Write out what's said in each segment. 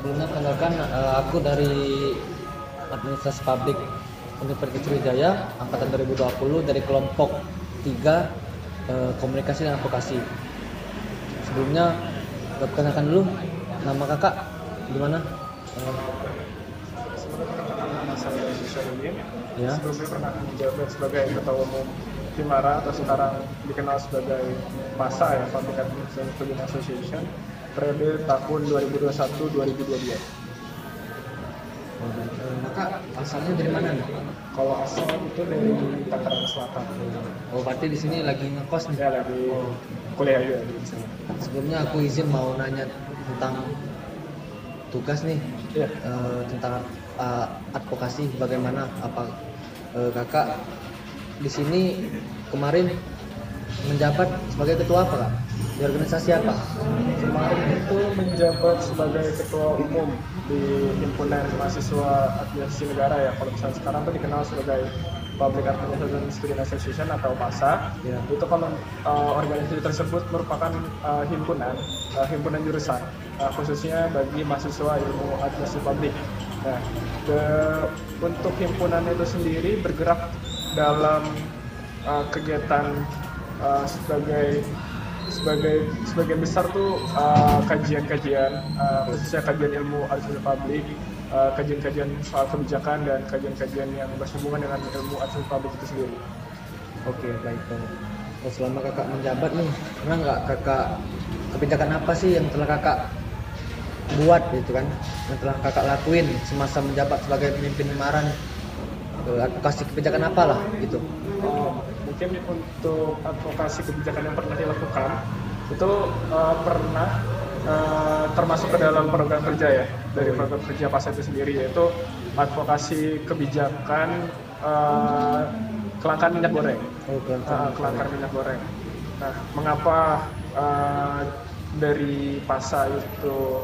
Sebelumnya kenalkan, aku dari Administrasi Publik Universitas Sriwijaya angkatan 2020 dari kelompok 3 Komunikasi dan Advokasi. Sebelumnya perkenalkan dulu nama kakak gimana? Nama saya Syarudin. Ya. Sebelumnya pernah menjabat sebagai Ketua Umum Himara atau sekarang dikenal sebagai PASA ya, Public Administration Student Association, periode tahun 2021-2022. Kakak asalnya dari mana nih? Kalau asal itu dari Tangerang Selatan. Oh, berarti di sini lagi ngekos nih. Ya lagi kuliah juga di sini. Sebelumnya aku izin mau nanya tentang tugas nih, Iya. tentang advokasi. Bagaimana kakak di sini kemarin menjabat sebagai ketua apa kak? Di organisasi apa? Kemarin itu menjabat sebagai Ketua Umum di Himpunan Mahasiswa Administrasi Negara ya. Kalau misalnya sekarang tuh dikenal sebagai Public Administration Student Association atau PASA. Ya. Itu kalau organisasi tersebut merupakan himpunan jurusan, khususnya bagi mahasiswa ilmu administrasi publik. Nah, untuk himpunan itu sendiri bergerak dalam kegiatan sebagian besar tuh kajian-kajian, khususnya kajian ilmu administrasi publik, kajian-kajian soal kebijakan dan kajian-kajian yang bersinggungan dengan ilmu administrasi publik itu sendiri. Oke, baik. Oh, selama kakak menjabat nih, pernah nggak kakak kebijakan apa sih yang telah kakak buat gitu kan? Yang telah kakak lakuin semasa menjabat sebagai pemimpin Himara nih? Advokasi kebijakan apalah gitu? Mungkin untuk advokasi kebijakan yang pernah dilakukan itu pernah termasuk ke dalam program kerja ya, dari program kerja PASA itu sendiri, yaitu advokasi kebijakan kelangkaan minyak goreng. Kelangkaan minyak goreng. Nah, mengapa dari PASA itu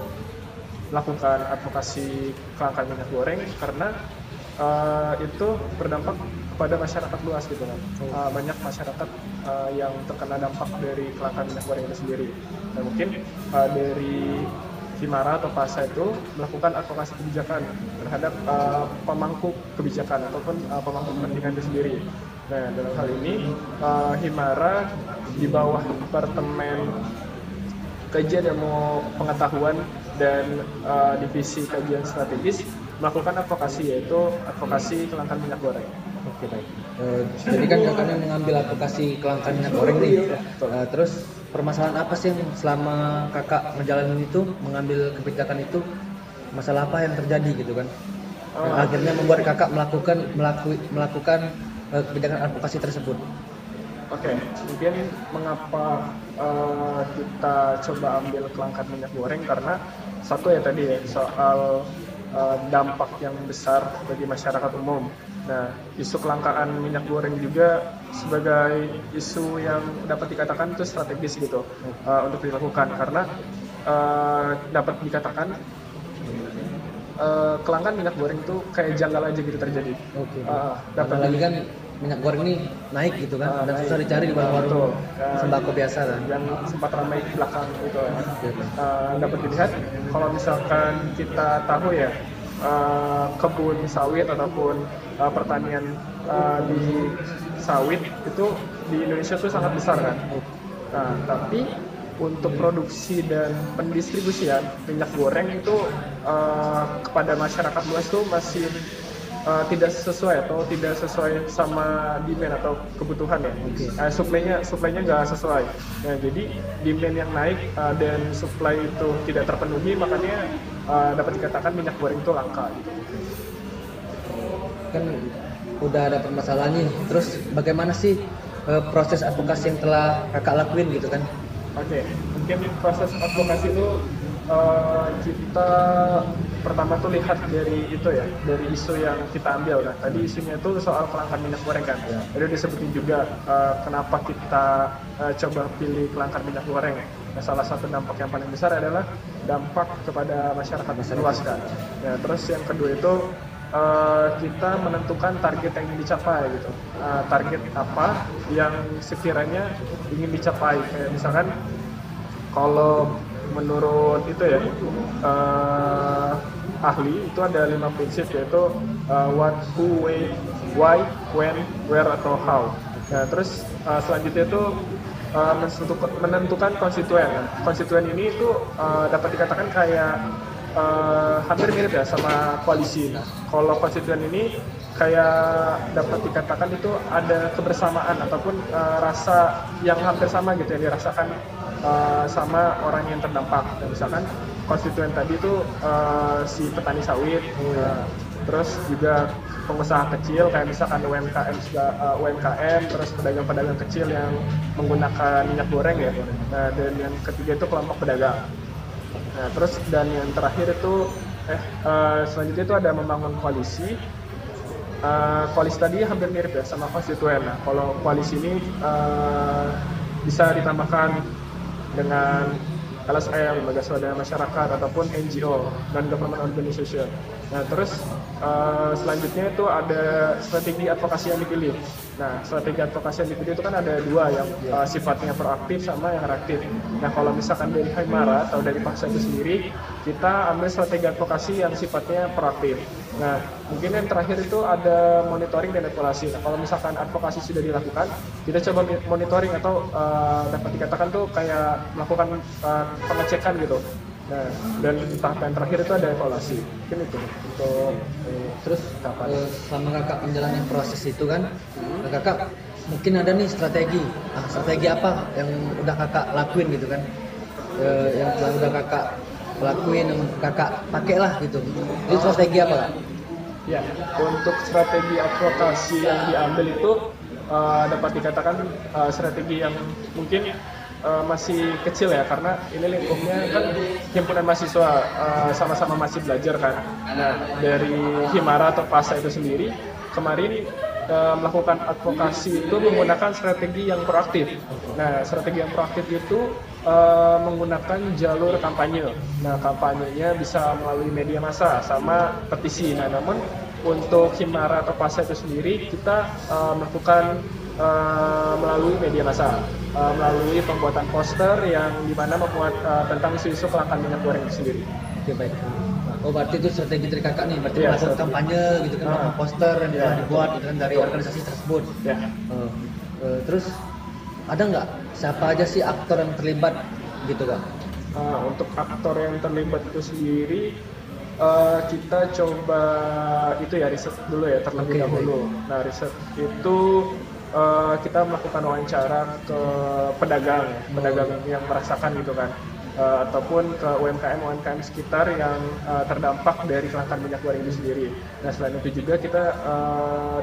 melakukan advokasi kelangkaan minyak goreng? Karena itu berdampak kepada masyarakat luas gitu kan. Banyak masyarakat yang terkena dampak dari kelangkaan minyak goreng itu sendiri. Nah, mungkin dari Himara atau PASA itu melakukan advokasi kebijakan terhadap pemangku kebijakan ataupun pemangku kepentingan itu sendiri. Nah, dalam hal ini Himara di bawah Departemen Kajian Ilmu Pengetahuan dan Divisi Kajian Strategis melakukan advokasi, yaitu advokasi kelangkaan minyak goreng. Oke, baik. Jadi kan kakaknya mengambil advokasi kelangkaan minyak goreng nih. Terus permasalahan apa sih yang selama kakak ngejalanin itu, mengambil kebijakan itu, masalah apa yang terjadi gitu kan? Yang akhirnya membuat kakak melakukan kebijakan advokasi tersebut. Oke, mungkin mengapa kita coba ambil kelangkaan minyak goreng, karena satu ya tadi ya, soal dampak yang besar bagi masyarakat umum. Nah, isu kelangkaan minyak goreng juga sebagai isu yang dapat dikatakan itu strategis gitu untuk dilakukan, karena dapat dikatakan kelangkaan minyak goreng itu kayak janggal aja gitu terjadi. Oke. Dapat lagi kan minyak goreng ini naik gitu kan, dan susah dicari di warung sembako biasa kan. Yang sempat ramai di belakang gitu ya. Dapat dilihat kalau misalkan kita tahu ya, kebun sawit ataupun pertanian di sawit itu di Indonesia tuh sangat besar kan. Nah, tapi untuk produksi dan pendistribusian minyak goreng itu kepada masyarakat luas tuh masih tidak sesuai atau tidak sesuai sama demand atau kebutuhan ya. Suplainya nggak sesuai. Nah, jadi demand yang naik dan supply itu tidak terpenuhi, makanya dapat dikatakan minyak goreng itu langka gitu. Kan udah ada permasalahan nih, terus bagaimana sih proses advokasi yang telah kakak lakuin gitu kan? Oke, mungkin proses advokasi itu kita pertama tuh lihat dari itu ya, dari isu yang kita ambil kan. Tadi isunya itu soal kelangkaan minyak goreng kan. Jadi disebutin juga kenapa kita coba pilih kelangkaan minyak goreng. Nah, salah satu dampak yang paling besar adalah dampak kepada masyarakat luas kan. Ya, terus yang kedua itu kita menentukan target yang ingin dicapai gitu. Target apa yang sekiranya ingin dicapai. Kayak misalkan kalau menurut itu ya ahli itu ada 5 prinsip, yaitu what, who, why, when, where, atau how. Nah terus selanjutnya itu menentukan konstituen. Konstituen ini itu dapat dikatakan kayak hampir mirip ya sama koalisi. Nah, kalau konstituen ini kayak dapat dikatakan itu ada kebersamaan ataupun rasa yang hampir sama gitu yang dirasakan sama orang yang terdampak. Dan misalkan konstituen tadi itu si petani sawit, terus juga pengusaha kecil kayak misalkan UMKM, terus pedagang-pedagang kecil yang menggunakan minyak goreng ya. Nah, dan yang ketiga itu kelompok pedagang. Nah, terus dan yang terakhir itu selanjutnya itu ada membangun koalisi. Koalisi tadi hampir mirip ya sama konstituen. Nah, kalau koalisi ini bisa ditambahkan dengan LSM, lembaga swadaya masyarakat, ataupun NGO, non-government organization. Nah, terus selanjutnya itu ada strategi advokasi yang dipilih. Nah, strategi advokasi yang dipilih itu kan ada dua, yang sifatnya proaktif sama yang reaktif. Nah, kalau misalkan dari Himara atau dari Paksa itu sendiri, kita ambil strategi advokasi yang sifatnya proaktif. Nah, mungkin yang terakhir itu ada monitoring dan evaluasi. Nah, kalau misalkan advokasi sudah dilakukan, kita coba monitoring atau dapat dikatakan tuh kayak melakukan pengecekan gitu. Nah, dan tahap yang terakhir itu ada evaluasi. Mungkin itu untuk Terus selama kakak menjalani proses itu kan, kakak mungkin ada nih strategi. Strategi apa yang udah kakak lakuin gitu kan? Yang udah kakak lakuin, yang kakak pakai lah gitu. Itu strategi apa kak? ya, untuk strategi advokasi yang diambil itu dapat dikatakan strategi yang mungkin masih kecil ya, karena ini lingkupnya kan himpunan mahasiswa, sama-sama masih belajar kan. Nah, dari Himara atau PASA itu sendiri kemarin melakukan advokasi itu menggunakan strategi yang proaktif. Nah, strategi yang proaktif itu menggunakan jalur kampanye. Nah, kampanyenya bisa melalui media massa sama petisi. Nah, namun untuk Himara atau PASA itu sendiri kita melakukan melalui media massa, melalui pembuatan poster yang dimana memuat tentang isu-isu kelangkaan minyak goreng itu sendiri. Oke, baik. Oh, berarti itu strategi dari kakak nih, berarti Iya, melakukan strategi. kampanye gitu kan, melakukan poster yang telah dibuat gitu kan dari organisasi tersebut. Ya. Terus ada nggak siapa aja sih aktor yang terlibat gitu kak? Untuk aktor yang terlibat itu sendiri kita coba itu ya riset dulu ya terlebih Oke, dahulu. Nah, riset itu kita melakukan wawancara ke pedagang yang merasakan gitu kan, ataupun ke UMKM sekitar yang terdampak dari kelangkaan minyak goreng itu sendiri. Nah, selain itu juga kita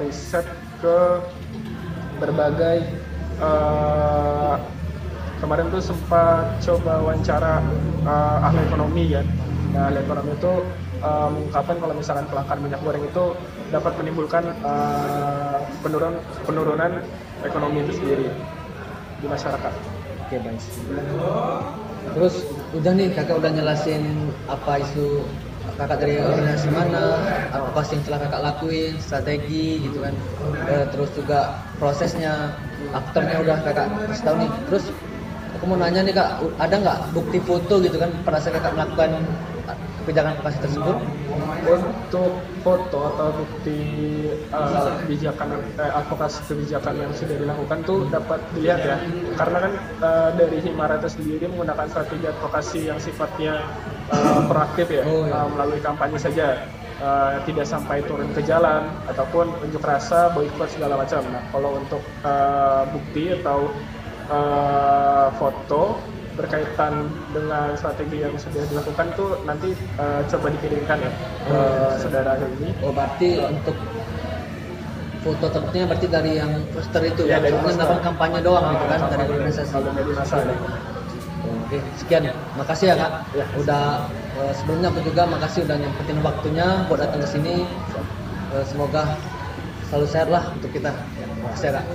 riset ke berbagai kemarin tuh sempat coba wawancara ahli ekonomi kan. Nah, ahli ekonomi itu mengungkapkan kalau misalkan kelangkaan minyak goreng itu dapat menimbulkan penurunan ekonomi itu sendiri di masyarakat. Oke, baik. Terus udah nih kakak udah nyelasin apa isu kakak dari organisasi mana, apa sih yang telah kakak lakuin, strategi gitu kan. Terus juga prosesnya, aktornya udah kakak kasih tahu nih. Terus aku mau nanya nih kak, ada nggak bukti foto gitu kan pada saat kakak melakukan kebijakan advokasi tersebut? Untuk foto atau bukti kebijakan advokasi kebijakan yang sudah dilakukan tuh dapat dilihat ya, karena kan dari Himara itu sendiri menggunakan strategi advokasi yang sifatnya proaktif ya, melalui kampanye saja, tidak sampai turun ke jalan ataupun unjuk rasa, boikot segala macam. Nah, kalau untuk bukti atau foto berkaitan dengan strategi yang sudah dilakukan tuh nanti coba dikirimkan ya ke saudara ini. Oh, berarti untuk foto tertentunya berarti dari yang poster itu Ya, dari soalnya poster. melakukan kampanye doang gitu kan dari Kampanye. organisasi. Kalau media massa ada. Oke, sekian. Makasih ya kak. Ya. Udah sebelumnya aku juga makasih udah nyempetin waktunya buat datang ke sini. Semoga selalu sehat lah untuk kita. Makasih ya kak.